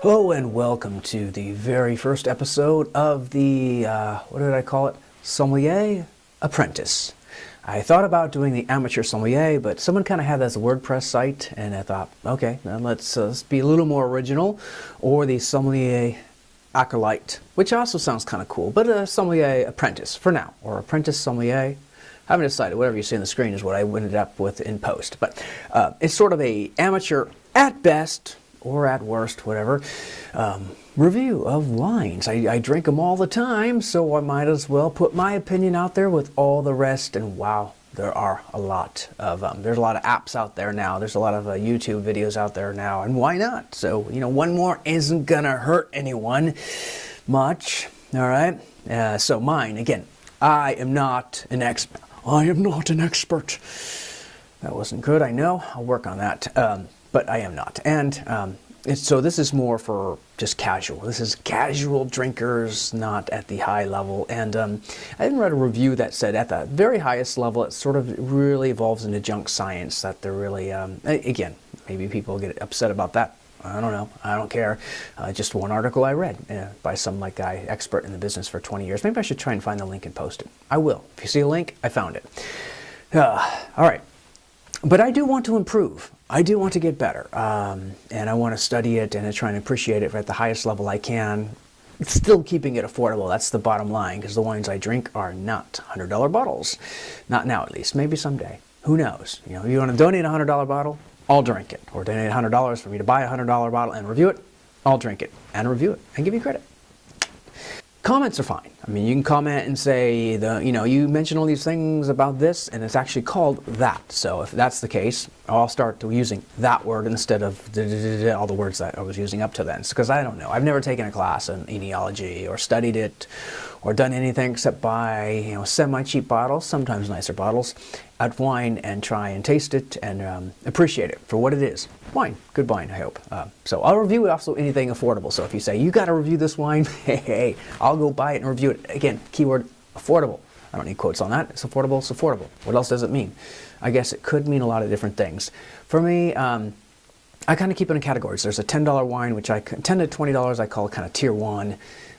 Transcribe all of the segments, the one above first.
Hello and welcome to the very first episode of the, what did I call it? Sommelier Apprentice. I thought about doing the amateur sommelier, but someone kind of had that as a WordPress site, and I thought, okay, then let's be a little more original, or the sommelier acolyte, which also sounds kind of cool, but a sommelier apprentice for now, or apprentice sommelier. I haven't decided. Whatever you see on the screen is what I ended up with in post, but it's sort of a amateur at best, or at worst, whatever, review of wines. I drink them all the time, so I might as well put my opinion out there with all the rest. And wow, there are a lot of there's a lot of apps out there now. There's a lot of YouTube videos out there now, and why not? So, you know, one more isn't gonna hurt anyone much. All right. So mine again. I am not an expert. I am not an expert. That wasn't good. I know. I'll work on that. But I am not. And so this is more for just casual. This is casual drinkers, not at the high level. And I didn't read a review that said at the very highest level, it sort of really evolves into junk science, that they're really, again, maybe people get upset about that. I don't know. I don't care. Just one article I read by some guy, expert in the business for 20 years. Maybe I should try and find the link and post it. I will. If you see a link, I found it. All right. But I do want to improve. I do want to get better. And I want to study it and try and appreciate it at the highest level I can. Still keeping it affordable. That's the bottom line, because the wines I drink are not $100 bottles. Not now, at least. Maybe someday. Who knows? You know, if you want to donate a $100 bottle, I'll drink it. Or donate $100 for me to buy a $100 bottle and review it, I'll drink it and review it and give you credit. Comments are fine. I mean, you can comment and say, you mentioned all these things about this, and it's actually called that. So if that's the case, I'll start using that word instead of all the words that I was using up to then. Because I don't know. I've never taken a class in enology or studied it or done anything except buy, semi-cheap bottles, sometimes nicer bottles, of wine and try and taste it and appreciate it for what it is. Wine. Good wine, I hope. So I'll review also anything affordable. So if you say, you got to review this wine, hey, I'll go buy it and review it. Again, keyword affordable. I don't need quotes on that. It's affordable, it's affordable. What else does it mean? I guess it could mean a lot of different things. For me, I kind of keep it in categories. There's a $10 wine, which $10 to $20 I call kind of tier one.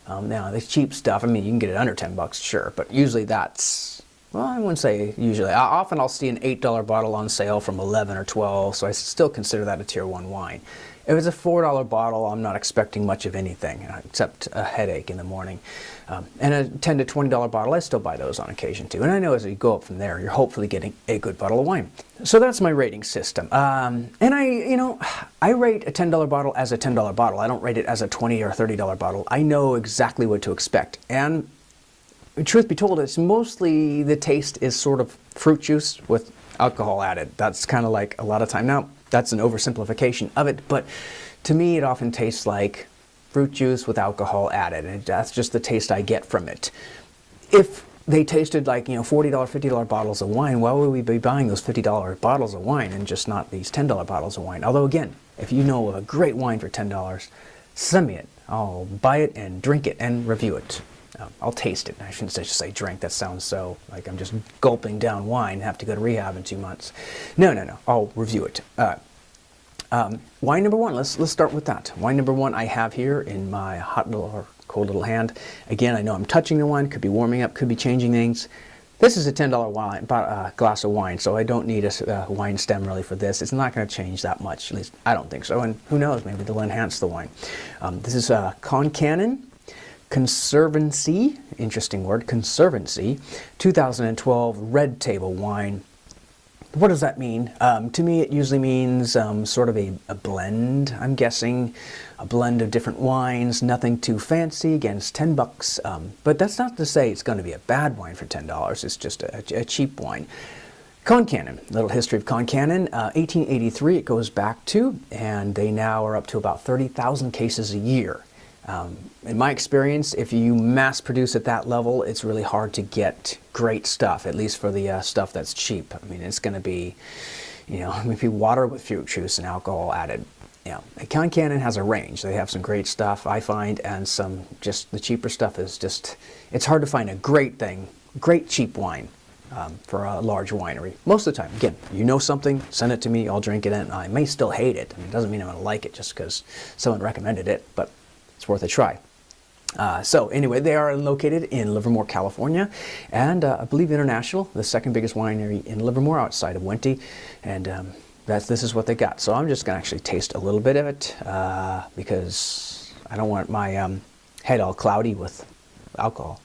Now, the cheap stuff, I mean, you can get it under 10 bucks, sure, but usually that's, well, I wouldn't say usually. Often I'll see an $8 bottle on sale from 11 or 12, so I still consider that a tier one wine. If it's a $4 bottle, I'm not expecting much of anything except a headache in the morning. And a $10 to $20 bottle, I still buy those on occasion too. And I know as you go up from there, you're hopefully getting a good bottle of wine. So that's my rating system. And I rate a $10 bottle as a $10 bottle. I don't rate it as a $20 or $30 bottle. I know exactly what to expect. And truth be told, it's mostly the taste is sort of fruit juice with alcohol added. That's kind of like a lot of time. Now, that's an oversimplification of it, but to me, it often tastes like fruit juice with alcohol added, and that's just the taste I get from it. If they tasted like, $40, $50 bottles of wine, why would we be buying those $50 bottles of wine and just not these $10 bottles of wine? Although, again, if you know of a great wine for $10, send me it. I'll buy it and drink it and review it. I'll taste it. I shouldn't just say drink. That sounds so like I'm just gulping down wine and have to go to rehab in 2 months. No. I'll review it. Wine number one. Let's start with that. Wine number one I have here in my hot little or cold little hand. Again, I know I'm touching the wine. Could be warming up. Could be changing things. This is a $10 wine, glass of wine, so I don't need a wine stem really for this. It's not going to change that much. At least I don't think so. And who knows? Maybe they'll enhance the wine. This is Concannon Conservancy, interesting word, Conservancy, 2012 Red Table wine. What does that mean? To me, it usually means sort of a blend, I'm guessing, a blend of different wines, nothing too fancy, again, it's 10 bucks. But that's not to say it's going to be a bad wine for $10, it's just a cheap wine. Concannon, little history of Concannon, 1883 it goes back to, and they now are up to about 30,000 cases a year. In my experience, if you mass produce at that level, it's really hard to get great stuff, at least for the stuff that's cheap. I mean, it's going to be, maybe water with fruit juice and alcohol added. Concannon has a range. They have some great stuff, I find, and some just the cheaper stuff is just, it's hard to find a great cheap wine. for a large winery. Most of the time, again, you know something, send it to me, I'll drink it, and I may still hate it. I mean, it doesn't mean I'm going to like it just because someone recommended it, but it's worth a try. So anyway, they are located in Livermore, California, and I believe International, the second biggest winery in Livermore outside of Wente, and this is what they got. So I'm just going to actually taste a little bit of it because I don't want my head all cloudy with alcohol.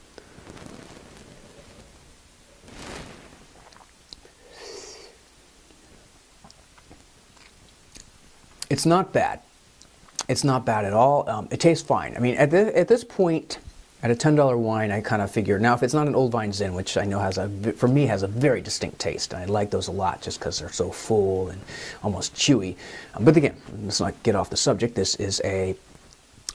It's not bad. It's not bad at all. It tastes fine. I mean, at this point, at a $10 wine, I kind of figure, now if it's not an Old Vine Zin, which I know for me has a very distinct taste, and I like those a lot just because they're so full and almost chewy. But again, let's not get off the subject. This is a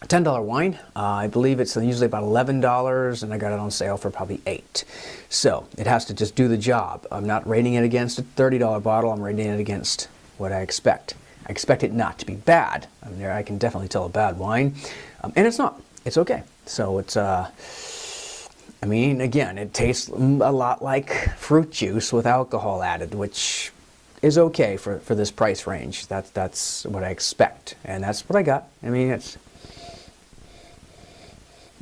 $10 wine. I believe it's usually about $11, and I got it on sale for probably $8. So it has to just do the job. I'm not rating it against a $30 bottle. I'm rating it against what I expect. I expect it not to be bad. I mean, I can definitely tell a bad wine, and it's not. It's okay. So it's, I mean, again, it tastes a lot like fruit juice with alcohol added, which is okay for this price range. That's what I expect, and that's what I got. I mean, it's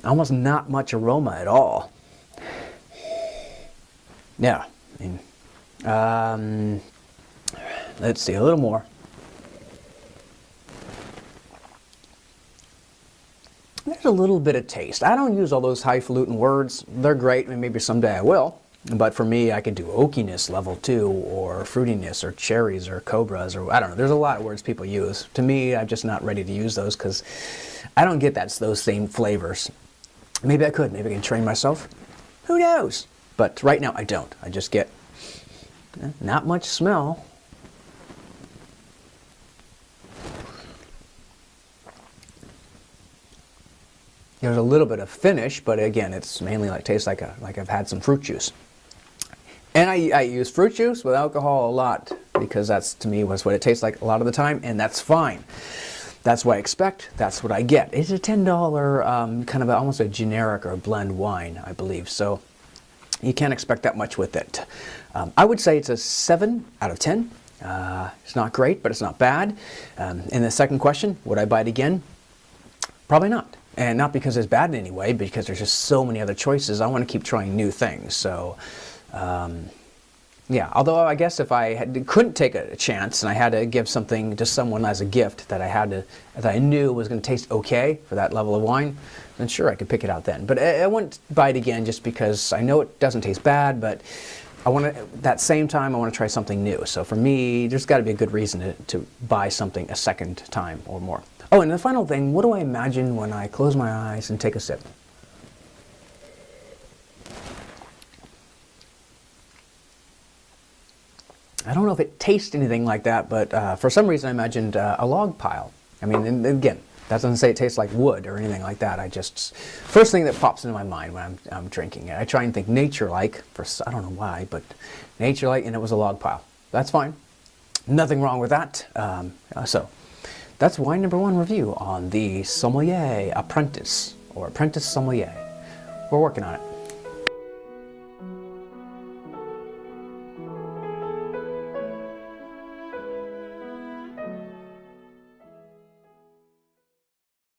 almost not much aroma at all. Yeah. I mean, let's see, a little more. There's a little bit of taste. I don't use all those highfalutin words. They're great, and maybe someday I will. But for me, I could do oakiness level 2, or fruitiness, or cherries, or cobras, or I don't know. There's a lot of words people use. To me, I'm just not ready to use those because I don't get those same flavors. Maybe I could. Maybe I can train myself. Who knows? But right now, I don't. I just get not much smell. There's a little bit of finish, but again, it's mainly tastes like I've had some fruit juice. And I use fruit juice with alcohol a lot because that's, to me, was what it tastes like a lot of the time, and that's fine. That's what I expect. That's what I get. It's a $10 kind of almost a generic or a blend wine, I believe. So you can't expect that much with it. I would say it's a 7 out of 10. It's not great, but it's not bad. And the second question, would I buy it again? Probably not. And not because it's bad in any way, because there's just so many other choices. I want to keep trying new things. So, yeah. Although I guess if I couldn't take a chance and I had to give something to someone as a gift that I knew was going to taste okay for that level of wine, then sure, I could pick it out then. But I wouldn't buy it again just because I know it doesn't taste bad, but that same time, I want to try something new. So for me, there's got to be a good reason to buy something a second time or more. Oh, and the final thing, what do I imagine when I close my eyes and take a sip? I don't know if it tastes anything like that, but for some reason I imagined a log pile. I mean, and again, that doesn't say it tastes like wood or anything like that. First thing that pops into my mind when I'm drinking it, I try and think nature-like, I don't know why, but nature-like, and it was a log pile. That's fine. Nothing wrong with that. So that's wine number 1 review on the Sommelier Apprentice, or Apprentice Sommelier. We're working on it.